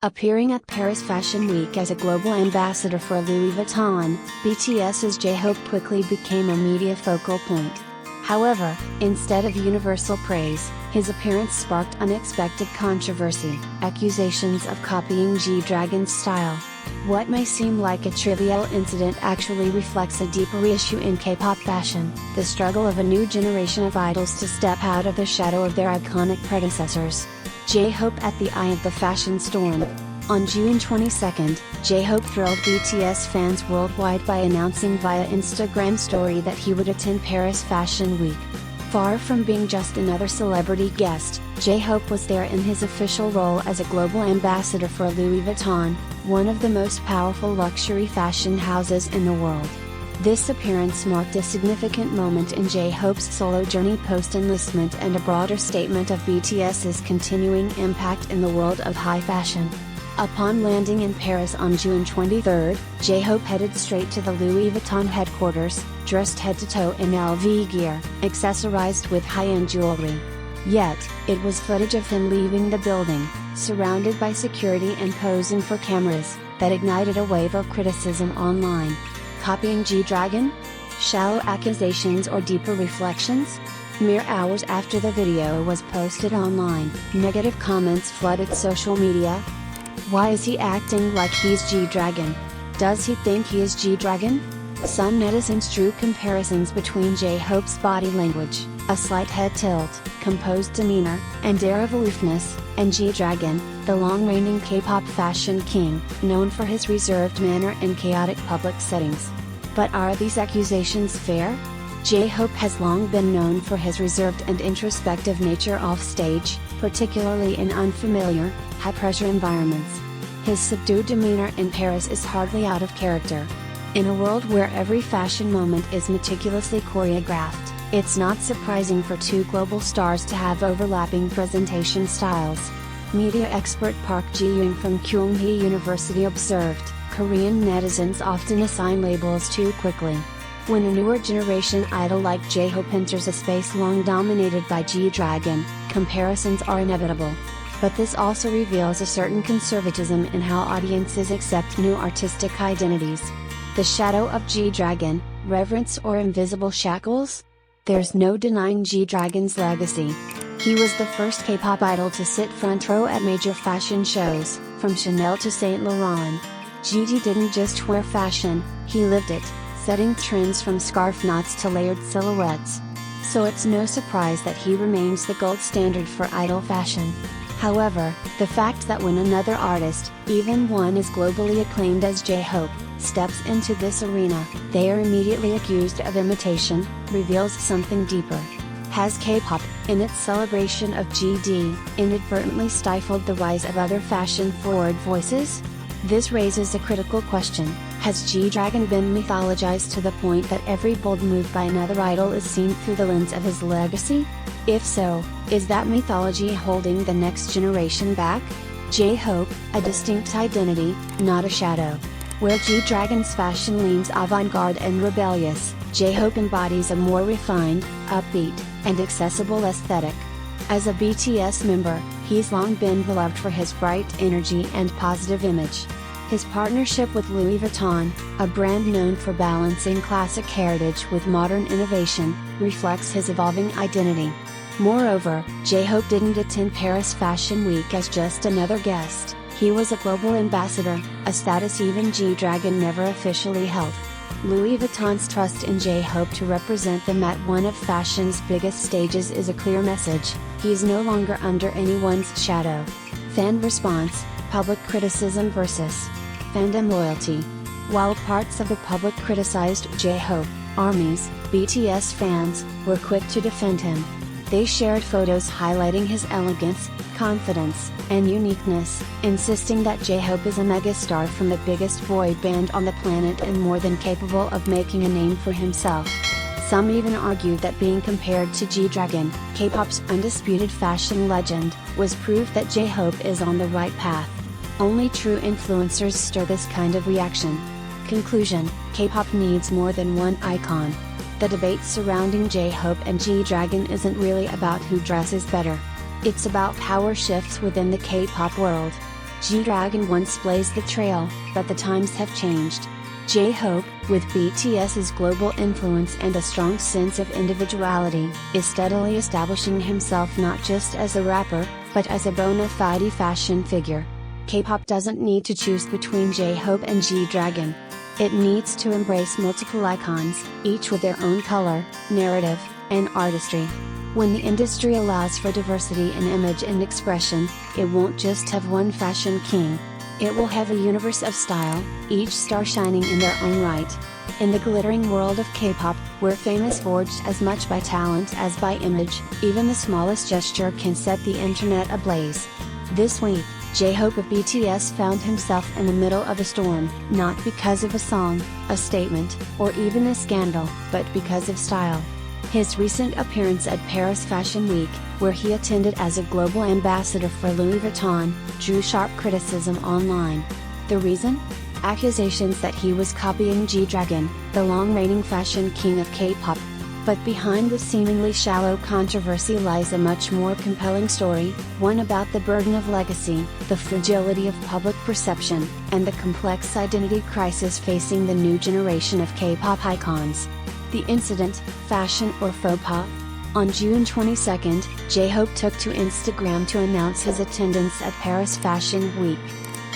Appearing at Paris Fashion Week as a global ambassador for Louis Vuitton, BTS's JHope quickly became a media focal point. However, instead of universal praise, his appearance sparked unexpected controversy, accusations of copying GDragon's style. What may seem like a trivial incident actually reflects a deeper issue in K-pop fashion, the struggle of a new generation of idols to step out of the shadow of their iconic predecessors. JHope at the eye of the fashion storm. On June 22, JHope thrilled BTS fans worldwide by announcing via Instagram story that he would attend Paris Fashion Week. Far from being just another celebrity guest, JHope was there in his official role as a global ambassador for Louis Vuitton, one of the most powerful luxury fashion houses in the world. This appearance marked a significant moment in JHope's solo journey post-enlistment and a broader statement of BTS's continuing impact in the world of high fashion. Upon landing in Paris on June 23, JHope headed straight to the Louis Vuitton headquarters, dressed head to toe in LV gear, accessorized with high-end jewelry. Yet, it was footage of him leaving the building, surrounded by security and posing for cameras, that ignited a wave of criticism online. Copying GDragon? Shallow accusations or deeper reflections? Mere hours after the video was posted online, negative comments flooded social media. Why is he acting like he's GDragon? Does he think he is GDragon? Some netizens drew comparisons between JHope's body language, a slight head tilt, composed demeanor, and air of aloofness, and GDragon, the long-reigning K-pop fashion king, known for his reserved manner in chaotic public settings. But are these accusations fair? JHope has long been known for his reserved and introspective nature off-stage, particularly in unfamiliar, high-pressure environments. His subdued demeanor in Paris is hardly out of character. In a world where every fashion moment is meticulously choreographed, it's not surprising for two global stars to have overlapping presentation styles. Media expert Park Ji-young from Kyunghee University observed, Korean netizens often assign labels too quickly. When a newer generation idol like JHope enters a space long dominated by GDragon, comparisons are inevitable. But this also reveals a certain conservatism in how audiences accept new artistic identities. The shadow of GDragon, reverence or invisible shackles? There's no denying GDragon's legacy. He was the first K-pop idol to sit front row at major fashion shows, from Chanel to Saint Laurent. GD didn't just wear fashion, he lived it, setting trends from scarf knots to layered silhouettes. So it's no surprise that he remains the gold standard for idol fashion. However, the fact that when another artist, even one as globally acclaimed as JHope, steps into this arena, they are immediately accused of imitation, reveals something deeper. Has K-pop, in its celebration of GD, inadvertently stifled the rise of other fashion-forward voices? This raises a critical question: has GDragon been mythologized to the point that every bold move by another idol is seen through the lens of his legacy? If so, is that mythology holding the next generation back? JHope, a distinct identity, not a shadow. Where GDragon's fashion leans avant-garde and rebellious, JHope embodies a more refined, upbeat, and accessible aesthetic. As a BTS member, he's long been beloved for his bright energy and positive image. His partnership with Louis Vuitton, a brand known for balancing classic heritage with modern innovation, reflects his evolving identity. Moreover, JHope didn't attend Paris Fashion Week as just another guest. He was a global ambassador, a status even GDragon never officially held. Louis Vuitton's trust in JHope to represent them at one of fashion's biggest stages is a clear message: he's no longer under anyone's shadow. Fan response, public criticism versus fandom loyalty. While parts of the public criticized JHope, armies, BTS fans, were quick to defend him. They shared photos highlighting his elegance, confidence, and uniqueness, insisting that JHope is a megastar from the biggest boy band on the planet and more than capable of making a name for himself. Some even argued that being compared to GDragon, K-pop's undisputed fashion legend, was proof that JHope is on the right path. Only true influencers stir this kind of reaction. Conclusion: K-pop needs more than one icon. The debate surrounding JHope and GDragon isn't really about who dresses better. It's about power shifts within the K-pop world. GDragon once blazed the trail, but the times have changed. JHope, with BTS's global influence and a strong sense of individuality, is steadily establishing himself not just as a rapper, but as a bona fide fashion figure. K-pop doesn't need to choose between JHope and GDragon. It needs to embrace multiple icons, each with their own color, narrative, and artistry. When the industry allows for diversity in image and expression, it won't just have one fashion king. It will have a universe of style, each star shining in their own right. In the glittering world of K-pop, where fame is forged as much by talent as by image, even the smallest gesture can set the internet ablaze. This week, JHope of BTS found himself in the middle of a storm, not because of a song, a statement, or even a scandal, but because of style. His recent appearance at Paris Fashion Week, where he attended as a global ambassador for Louis Vuitton, drew sharp criticism online. The reason? Accusations that he was copying GDragon, the long-reigning fashion king of K-pop. But behind the seemingly shallow controversy lies a much more compelling story, one about the burden of legacy, the fragility of public perception, and the complex identity crisis facing the new generation of K-pop icons. The incident, fashion or faux pas? On June 22, JHope took to Instagram to announce his attendance at Paris Fashion Week.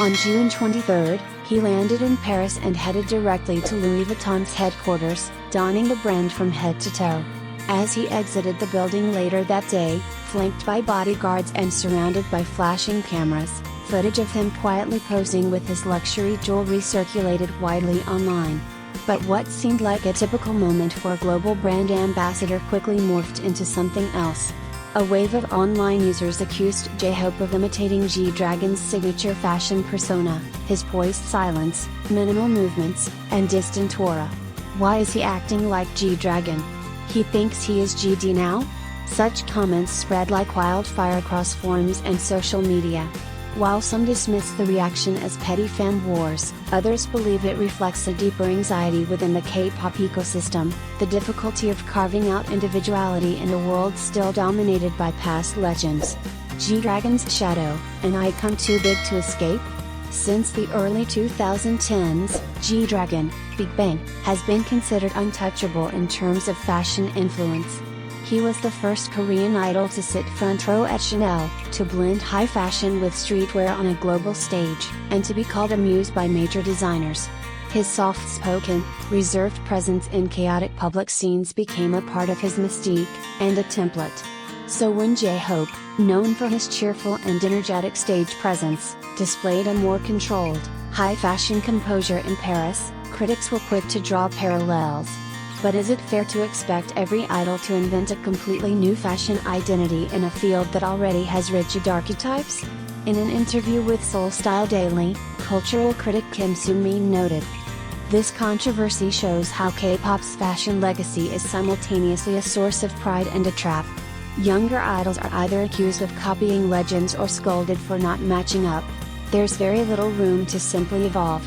On June 23, he landed in Paris and headed directly to Louis Vuitton's headquarters, donning the brand from head to toe. As he exited the building later that day, flanked by bodyguards and surrounded by flashing cameras, footage of him quietly posing with his luxury jewelry circulated widely online. But what seemed like a typical moment for a global brand ambassador quickly morphed into something else. A wave of online users accused JHope of imitating GDragon's signature fashion persona, his poised silence, minimal movements, and distant aura. Why is he acting like GDragon? He thinks he is GD now? Such comments spread like wildfire across forums and social media. While some dismiss the reaction as petty fan wars, others believe it reflects a deeper anxiety within the K-pop ecosystem, the difficulty of carving out individuality in a world still dominated by past legends. GDragon's shadow, an icon too big to escape? Since the early 2010s, GDragon, BIGBANG, has been considered untouchable in terms of fashion influence. He was the first Korean idol to sit front row at Chanel, to blend high fashion with streetwear on a global stage, and to be called a muse by major designers. His soft-spoken, reserved presence in chaotic public scenes became a part of his mystique, and a template. So when JHope, known for his cheerful and energetic stage presence, displayed a more controlled, high-fashion composure in Paris, critics were quick to draw parallels. But is it fair to expect every idol to invent a completely new fashion identity in a field that already has rigid archetypes? In an interview with Seoul Style Daily, cultural critic Kim Soo-min noted, "This controversy shows how K-pop's fashion legacy is simultaneously a source of pride and a trap. Younger idols are either accused of copying legends or scolded for not matching up. There's very little room to simply evolve,